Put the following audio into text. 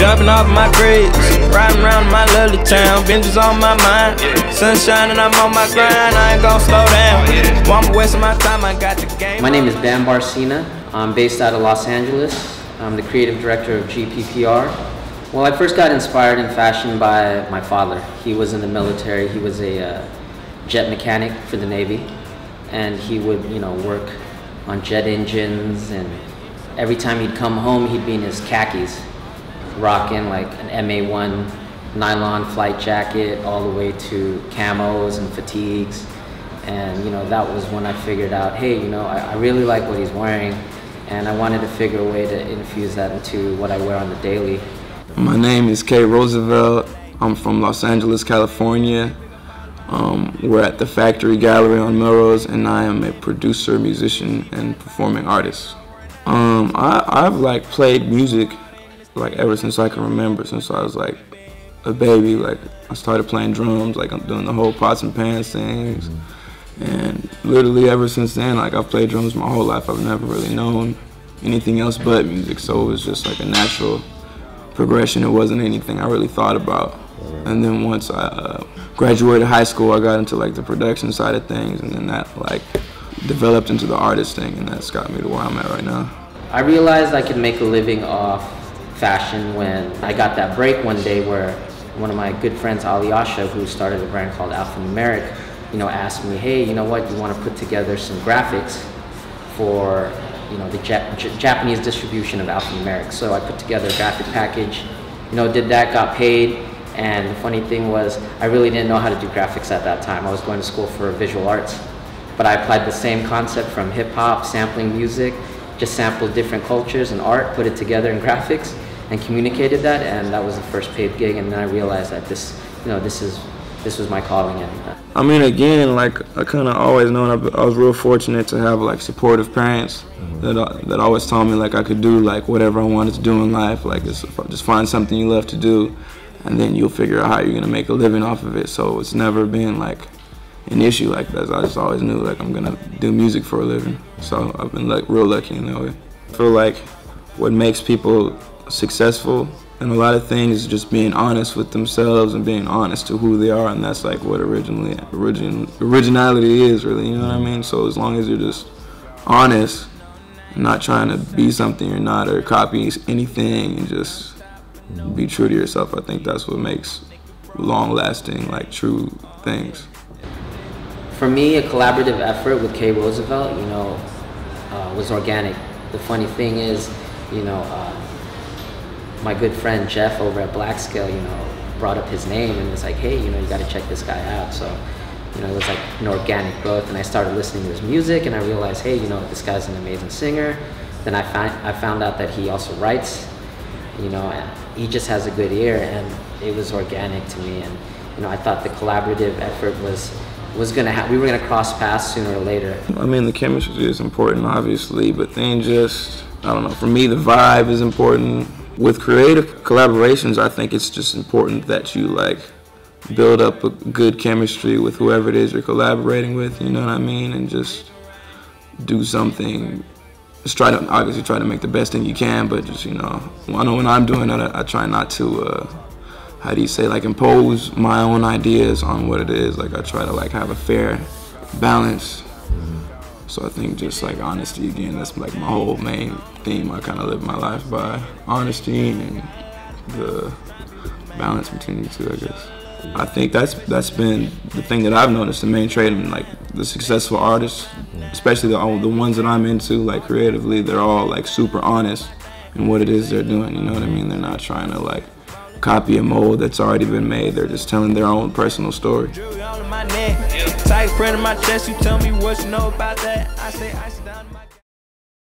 Jumping off my grades, riding around my lovely town. Vengeance on my mind, sunshine and I'm on my grind. I ain't gonna slow down. Won't waste my time, I got the game. My name is Bam Barcena. I'm based out of Los Angeles. I'm the creative director of G.P.P.R. Well, I first got inspired in fashion by my father. He was in the military. He was a jet mechanic for the Navy, and he would, work on jet engines, and every time he'd come home, he'd be in his khakis, rocking like an MA1 nylon flight jacket all the way to camos and fatigues. And that was when I figured out, hey, I really like what he's wearing, and I wanted to figure a way to infuse that into what I wear on the daily. My name is K.Roosevelt. I'm from Los Angeles, California. We're at the Factory Gallery on Melrose, and I am a producer, musician, and performing artist. I've played music ever since I can remember, since I was a baby. I started playing drums, I'm doing the whole pots and pans things. And literally ever since then, I've played drums my whole life. I've never really known anything else but music, so it was just a natural progression. It wasn't anything I really thought about. And then once I graduated high school, I got into the production side of things, and then that developed into the artist thing, and that's got me to where I'm at right now. I realized I could make a living off fashion when I got that break one day where one of my good friends, Ali Asha, who started a brand called Alphanumeric, asked me, hey, you want to put together some graphics for the Japanese distribution of Alphanumeric. So I put together a graphic package, did that, got paid. And the funny thing was, I really didn't know how to do graphics at that time. I was going to school for visual arts. But I applied the same concept from hip hop, sampling music, just sampled different cultures and art, put it together in graphics, and communicated that. And that was the first paid gig. And then I realized that this was my calling. And again, I kind of always known I was real fortunate to have supportive parents that always told me I could do whatever I wanted to do in life. Just find something you love to do, and then you'll figure out how you're gonna make a living off of it. So it's never been an issue like that. I just always knew I'm gonna do music for a living. So I've been real lucky in that way. I feel what makes people successful in a lot of things is just being honest with themselves and being honest to who they are, and that's what originality is, really. You know what I mean? So as long as you're just honest, not trying to be something you're not or copy anything, and just be true to yourself, I think that's what makes long-lasting, true things. For me, a collaborative effort with K.Roosevelt, was organic. The funny thing is, my good friend Jeff over at Black Scale, brought up his name and was like, hey, you got to check this guy out. So, it was an organic growth, and I started listening to his music, and I realized, hey, this guy's an amazing singer. Then I found out that he also writes, and he just has a good ear, and it was organic to me. And I thought the collaborative effort was gonna we were gonna cross paths sooner or later. The chemistry is important, obviously, but then just, I don't know, for me the vibe is important. With creative collaborations, I think it's just important that you build up a good chemistry with whoever it is you're collaborating with, you know what I mean? And just do something, just obviously try to make the best thing you can, but just, I know when I'm doing it, I try not to, how do you say, impose my own ideas on what it is. I try to have a fair balance. So I think just honesty, again, that's my whole main theme. I kind of live my life by honesty and the balance between the two, I guess. I think that's been the thing that I've noticed, the main trait in the successful artists, especially the ones that I'm into, creatively, they're all super honest in what it is they're doing, you know what I mean? They're not trying to copy a mold that's already been made. They're just telling their own personal story. Tight print on my chest, you tell me what you know about that. I say